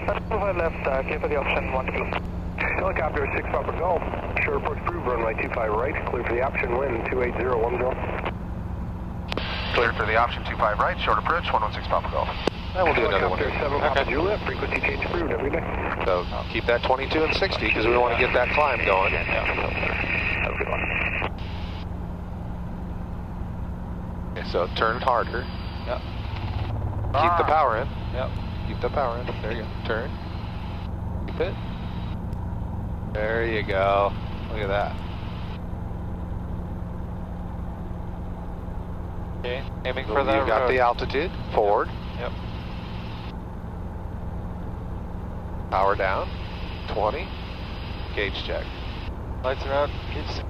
25 left, clear for the option 1 kilo. Helicopter 6 Papa Golf, short approach approved, runway 25 right, clear for the option, wind 28010. Cleared for the option 25 right, short approach, 116 Papa Golf. And we'll do another one here. 7 Papa Juliet, frequency change approved every day. So keep that 22 and 60 because we want to get that climb going. Have a good one. Okay, so turn harder. Yep. Keep the power in. Yep. Keep the power in. There you go. Turn. Keep it. There you go. Look at that. Okay, aiming So for the you've got road. the altitude. Forward. Yep. Power down. 20. Gauge check. Lights are out. Keeps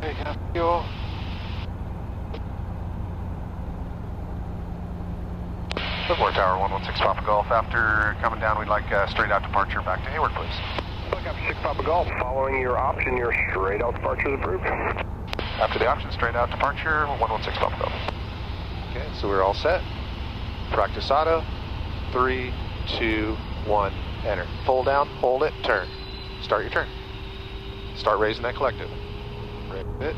picking up fuel. Livermore Tower 116 Papa Golf. After coming down, we'd like straight out departure back to Hayward, please. Look up 6 Papa Golf. Following your option, your straight out departure is approved. After the option, straight out departure, 116 Papa Golf. Okay, so we're all set. Practice auto. 3, 2, 1, enter. Pull down, hold it, turn. Start your turn. Start raising that collective. Raise it.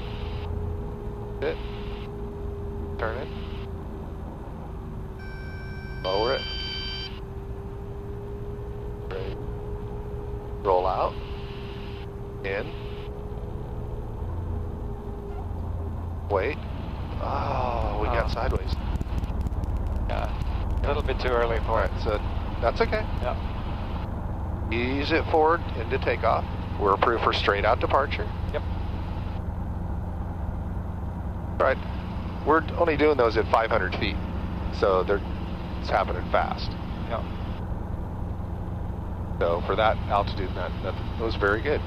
It. Turn it. Lower it. Raise. Roll out. In. Wait. Oh, we got sideways. Yeah. A little bit too early for it. Alright, so that's okay. Yeah. Ease it forward into takeoff. We're approved for straight out departure. Yep. Right. We're only doing those at 500 feet. So it's happening fast. Yeah. So for that altitude, that was very good.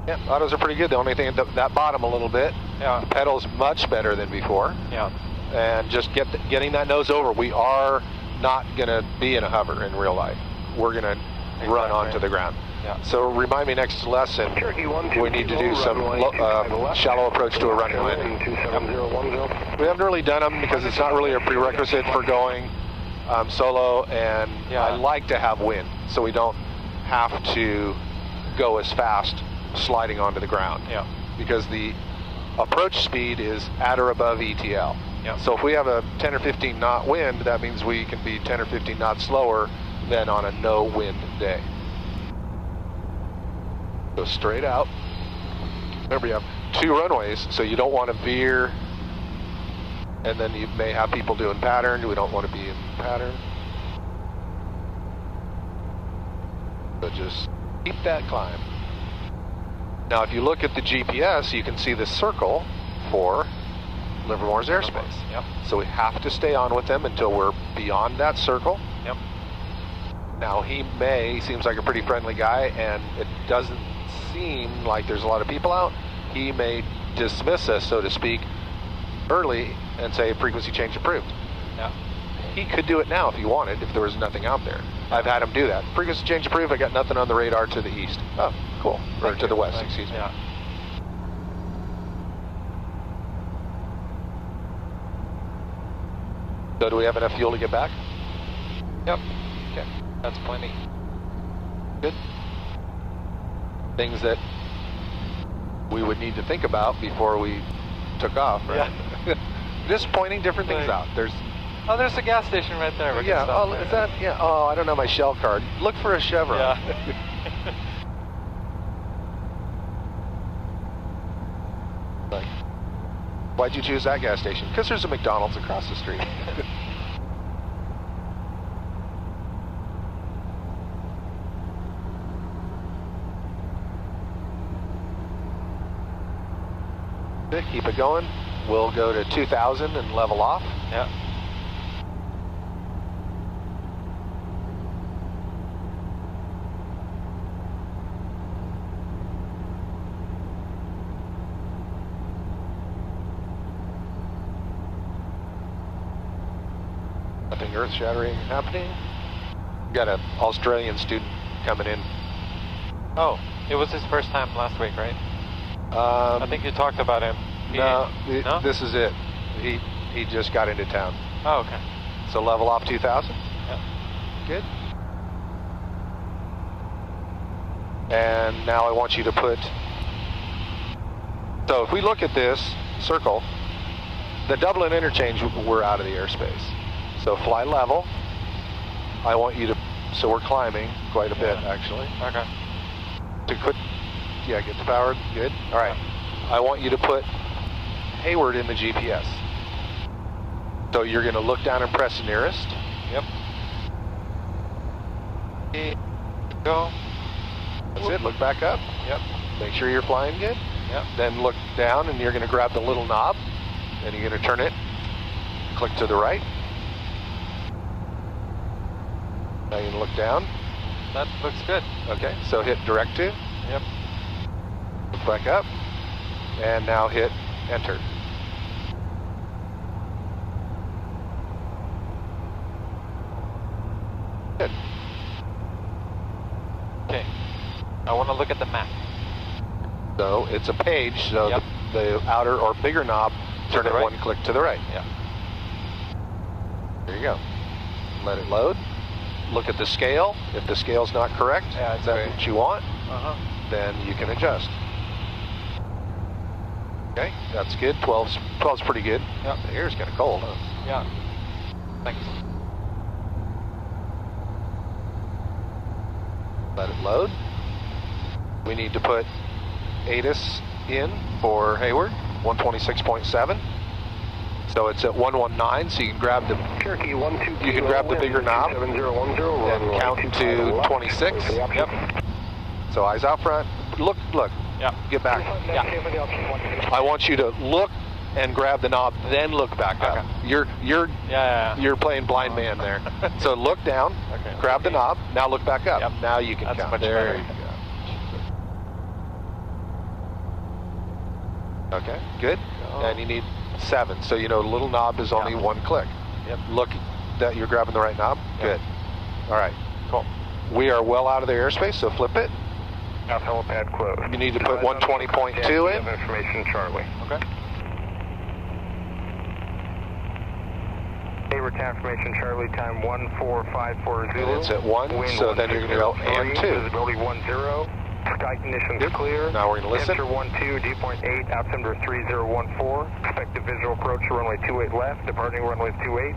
Yeah, autos are pretty good. The only thing, that bottom a little bit. Yeah. Pedal's much better than before. Yeah. And just getting that nose over. We are not going to be in a hover in real life. We're going to run onto the ground. Yeah. So remind me next lesson, Cherokee 12 we need to do some runway shallow approach to a running landing. 27010. We haven't really done them because it's not really a prerequisite for going solo, and Yeah. I like to have wind so we don't have to go as fast sliding onto the ground. Yeah. Because the approach speed is at or above ETL. Yeah. So if we have a 10 or 15 knot wind, that means we can be 10 or 15 knots slower than on a no wind day. Go straight out. Remember, you have 2 runways, so you don't want to veer, and then you may have people doing pattern. We don't want to be in pattern. So just keep that climb. Now, if you look at the GPS, you can see the circle for Livermore's airspace. Yep. So we have to stay on with them until we're beyond that circle. Yep. Now, he seems like a pretty friendly guy, and it doesn't seem like there's a lot of people out. He may dismiss us, so to speak, early and say frequency change approved. Yeah. He could do it now if he wanted, if there was nothing out there. I've had him do that. Frequency change approved, I got nothing on the radar to the east. Oh, cool. Or to the west, excuse me. Yeah. So do we have enough fuel to get back? Yep. Okay. That's plenty. Good. Things that we would need to think about before we took off, right? Yeah. Just pointing different things out. There's There's a gas station right there. We can yeah. stop Oh, there. is that? Yeah. Oh, I don't know my Shell card. Look for a Chevron. Yeah. Like, why'd you choose that gas station? Because there's a McDonald's across the street. Good, keep it going. We'll go to 2,000 and level off. Yeah. Nothing earth-shattering happening. Got an Australian student coming in. Oh, it was his first time last week, right? I think you talked about him. No, No? this is it. He just got into town. Oh, okay. So level off 2,000. Yeah. Good. And now I want you to put, so if we look at this circle, the Dublin interchange, we're out of the airspace. So fly level. I want you to, so we're climbing quite a bit actually. Okay. To put, yeah, get to power, good. All right. I want you to put Hayward in the GPS. So you're going to look down and press nearest. Yep. Go. That's it, look back up. Yep. Make sure you're flying good. Yep. Then look down and you're going to grab the little knob and you're going to turn it, click to the right. Now you're going to look down. That looks good. Okay, so hit direct to, Yep. look back up, and now hit enter. Good. Okay. I want to look at the map. So it's a page, so Yep. the outer or bigger knob, turn the it right. one click to the right. Yeah. There you go. Let it load. Look at the scale. If the scale's not correct, Yeah, it's is that great. what you want? Uh-huh. Then you can adjust. Okay, that's good. 12's pretty good. Yep. The air's kind of cold, huh? Yeah. Thanks. Let it load. We need to put ATIS in for Hayward, 126.7. So it's at 119, so you can grab the Cherokee 12. You can grab the bigger knob and count to 26. Yep. So eyes out front. Look, Yeah. get back. Yeah. I want you to look and grab the knob, then look back up. Okay. Yeah. You're playing blind man there. So look down, Okay. grab the knob, now look back up. Yep. Now you can That's count. much There better. you go. Okay, good. Go. And you need 7. So you know the little knob is only Yeah. 1 click. Yep. Look that you're grabbing the right knob. Yep. Good. All right. Cool. We are well out of the airspace, so flip it. South helipad closed. You need to put 120.2 in. Information, Charlie. Okay. Hayward confirmation, Charlie, time 1454 Zulu. And it's at 1, Wind so then you're going to go and 2. Visibility 10. Sky conditions Good. clear. Now we're going to listen. Enter 12, dew point 8, altimeter 3014. Expected visual approach to runway 28 left, departing runway 28.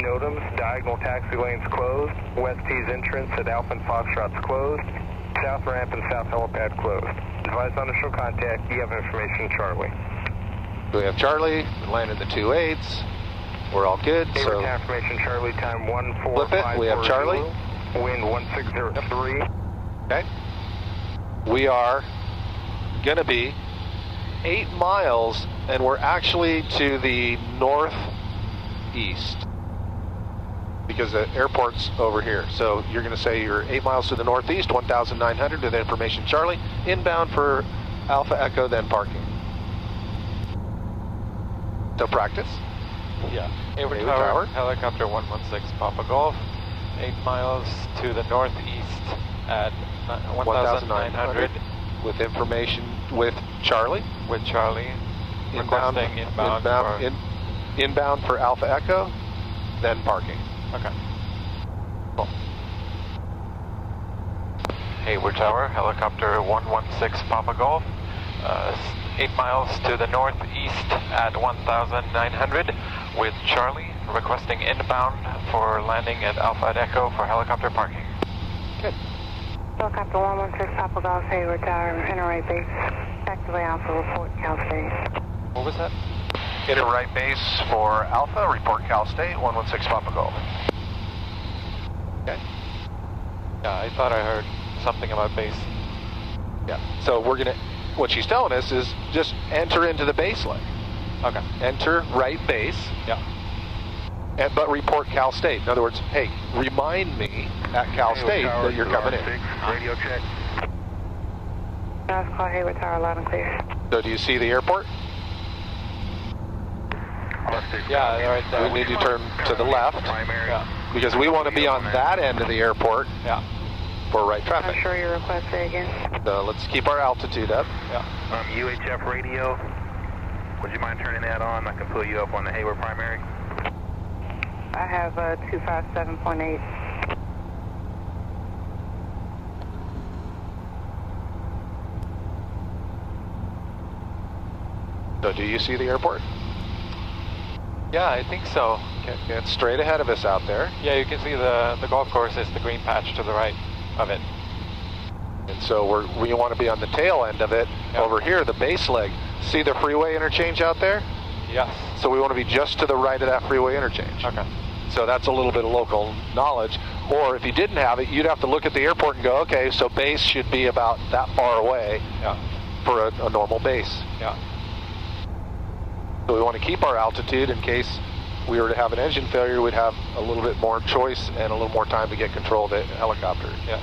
NOTAMs, diagonal taxi lanes closed. West T's entrance at Alpha and Foxtrot's closed. South ramp and south helipad closed. Advise on initial contact. You have information, Charlie. We have Charlie, we landed the 2-8s. We're all good. Hayward So confirmation, Charlie, time 1454 flip it. We have Charlie. Wind 1603. Okay. We are going to be 8 miles, and we're actually to the northeast because the airport's over here. So you're going to say you're 8 miles to the northeast, 1,900 with information Charlie, inbound for Alpha Echo, then parking. So practice. Yeah. Hayward Hayward Tower, Tower. helicopter 116 Papa Golf, 8 miles to the northeast at 1,900 with information with Charlie. with Charlie, requesting inbound for Alpha Echo, then parking. Okay. Cool. Hayward Tower, helicopter 116 Papa Golf, 8 miles to the northeast at 1,900 with Charlie, requesting inbound for landing at Alpha at Echo for helicopter parking. Good. Helicopter 116 Papa Golf, Hayward Tower, enter right base. Actively Alpha, report Cal State. What was that? Enter right base for Alpha, report Cal State, 116 Papa Golf. Okay. Yeah, I thought I heard something about base. Yeah. So we're gonna, what she's telling us is just enter into the base leg. Okay. Enter right base, Yeah. but report Cal State. In other words, hey, remind me at Cal State that you're coming in. Radio check. North call Hayward Tower, loud and clear. So do you see the airport? Yeah, right there. We need to turn to the left Primary. Yeah. because we want to be on that end of the airport Yeah. for right I'm traffic. sure your request say again. So let's keep our altitude up. Yeah. UHF radio, would you mind turning that on? I can pull you up on the Hayward primary. I have 257.8. So do you see the airport? Yeah, I think so. Okay, it's straight ahead of us out there. Yeah, you can see the golf course is the green patch to the right of it. And so we want to be on the tail end of it. Yep. Over here, the base leg. See the freeway interchange out there? Yes. So we want to be just to the right of that freeway interchange. Okay. So that's a little bit of local knowledge. Or if you didn't have it, you'd have to look at the airport and go, okay, so base should be about that far away for a normal base. Yeah. So we want to keep our altitude in case we were to have an engine failure. We'd have a little bit more choice and a little more time to get control of the helicopter. Yes.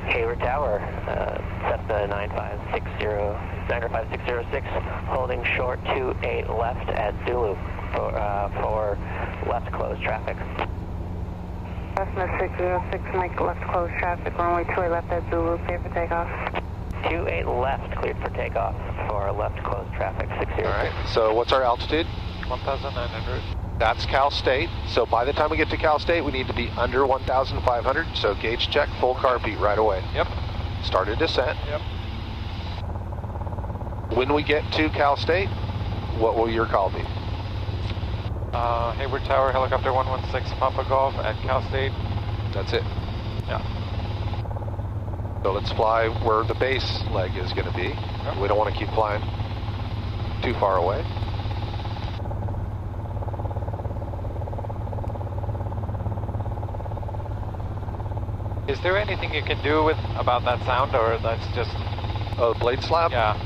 Hayward Tower, Cessna 95606, holding short 28 left at Zulu for left closed traffic. Cessna 606, make left close traffic, runway 28 left at Zulu, clear for takeoff. 28 left, cleared for takeoff for left closed traffic, 606. All right, so what's our altitude? 1,900. That's Cal State. So by the time we get to Cal State, we need to be under 1,500. So gauge check, full car beat right away. Yep. Started descent. Yep. When we get to Cal State, what will your call be? Hayward Tower, helicopter 116, Papa Golf at Cal State. That's it. Yeah. So let's fly where the base leg is going to be. Yep. We don't want to keep flying too far away. Is there anything you can do about that sound, or that's just... Oh, blade slap? Yeah.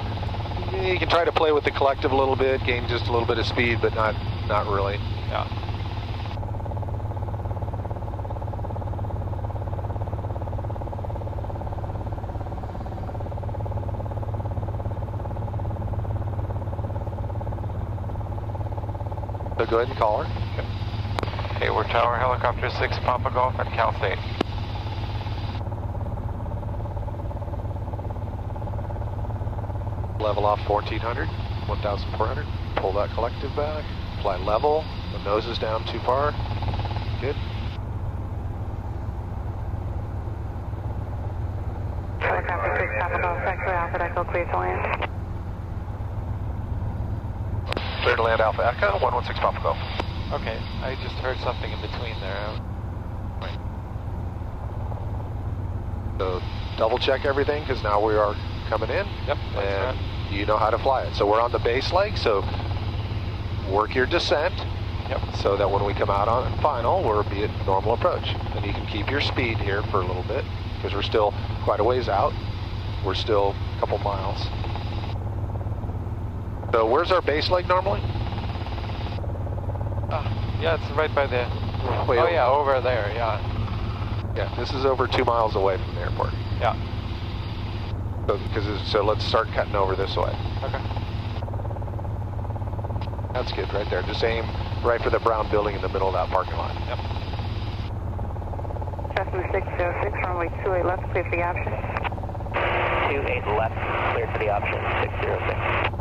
You can try to play with the collective a little bit, gain just a little bit of speed, but not really. Yeah. So go ahead and call her. Okay. Hayward Tower, helicopter 6, Papa Golf at Cal State. Level off 1400, 1400. Pull that collective back. Fly level. The nose is down too far. Good. Helicopter 6, Papa Golf, X-ray Alpha Echo, clear to land. Clear to land Alpha Echo, 116 Papa Golf. Okay, I just heard something in between there. Right. So double check everything, because now we are coming in. Yep, and you know how to fly it. So we're on the base leg, so work your descent. Yep. So that when we come out on final, we'll be at normal approach. And you can keep your speed here for a little bit, because we're still quite a ways out. We're still a couple miles. So where's our base leg normally? Yeah, it's right by the... Wait, oh yeah, over there, yeah. Yeah, this is over 2 miles away from the airport. Yeah. So let's start cutting over this way. Okay. That's good right there. Just aim right for the brown building in the middle of that parking lot. Yep. Cessna 606, runway 28 left, clear for the option. 28 left, cleared for the option, 606.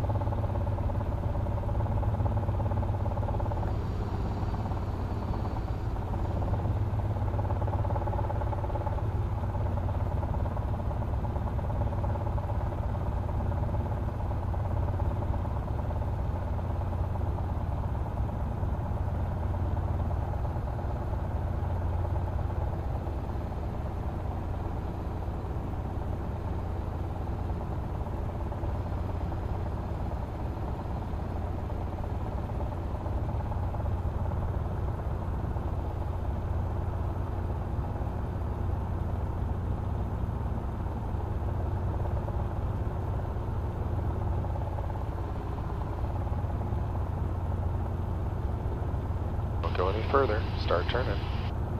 me further. Start turning.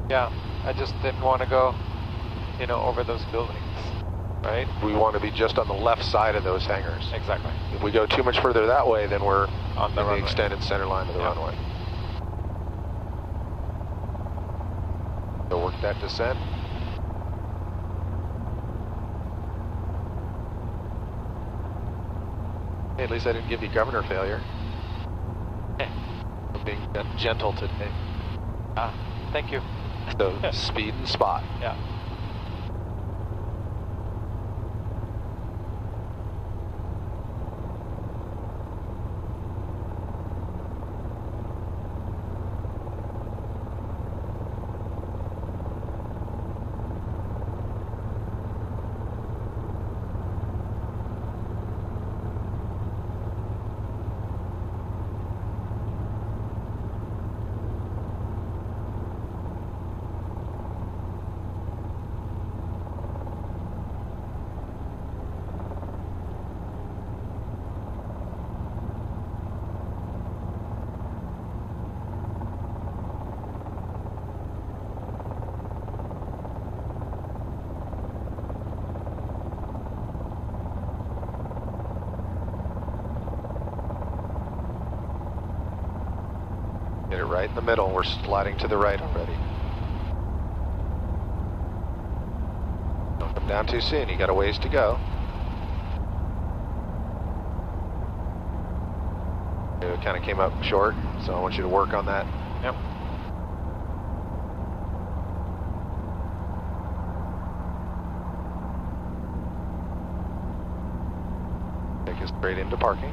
Yeah, I just didn't want to go, you know, over those buildings, right? We want to be just on the left side of those hangars. Exactly. If we go too much further that way, then we're On the in runway. the extended center line of the runway. So work that descent. Hey, at least I didn't give you governor failure. I'm being gentle today. Thank you. So speed and spot. Yeah. Get it right in the middle. We're sliding to the right already. Don't come down too soon. You got a ways to go. It kind of came up short, so I want you to work on that. Yep. Take us straight into parking.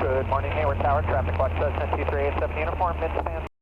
Good morning, Hayward Tower, traffic watch, 10238, 7 uniform, midspan.